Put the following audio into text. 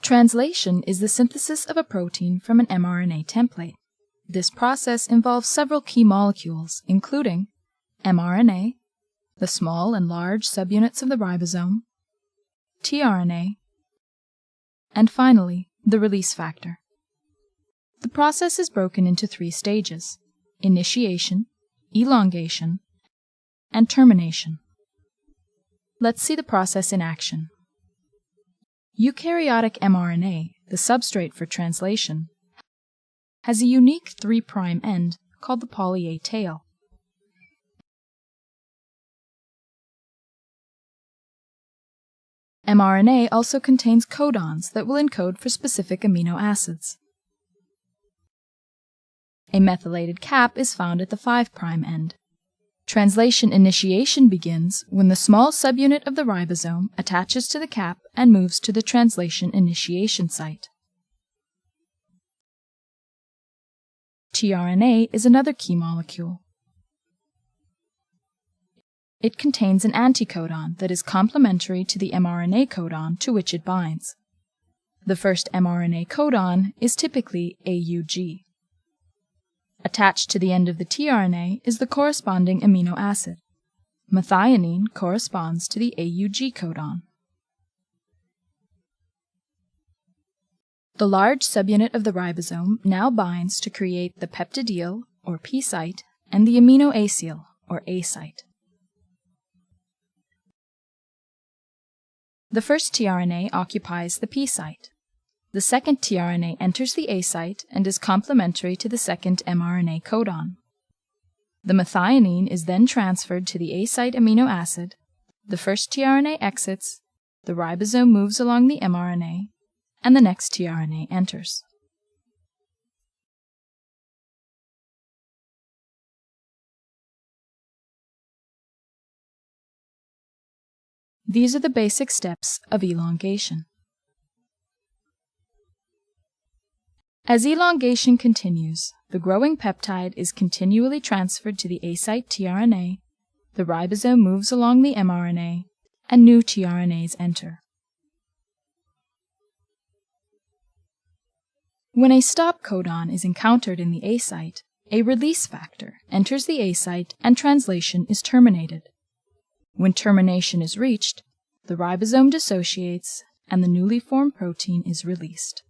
Translation is the synthesis of a protein from an mRNA template. This process involves several key molecules, including mRNA, the small and large subunits of the ribosome, tRNA, and finally, the release factor. The process is broken into 3 stages: initiation, elongation, and termination. Let's see the process in action. Eukaryotic mRNA, the substrate for translation, has a unique 3' end called the poly A tail. mRNA also contains codons that will encode for specific amino acids. A methylated cap is found at the 5' end. Translation initiation begins when the small subunit of the ribosome attaches to the cap and moves to the translation initiation site. tRNA is another key molecule. It contains an anticodon that is complementary to the mRNA codon to which it binds. The first mRNA codon is typically AUG. Attached to the end of the tRNA is the corresponding amino acid. Methionine corresponds to the AUG codon. The large subunit of the ribosome now binds to create the peptidyl, or P site, and the aminoacyl, or A site. The first tRNA occupies the P site. The second tRNA enters the A site and is complementary to the second mRNA codon. The methionine is then transferred to the A site amino acid, the first tRNA exits, the ribosome moves along the mRNA, and the next tRNA enters. These are the basic steps of elongation. As elongation continues, the growing peptide is continually transferred to the A site tRNA, the ribosome moves along the mRNA, and new tRNAs enter. When a stop codon is encountered in the A site, a release factor enters the A site and translation is terminated. When termination is reached, the ribosome dissociates and the newly formed protein is released.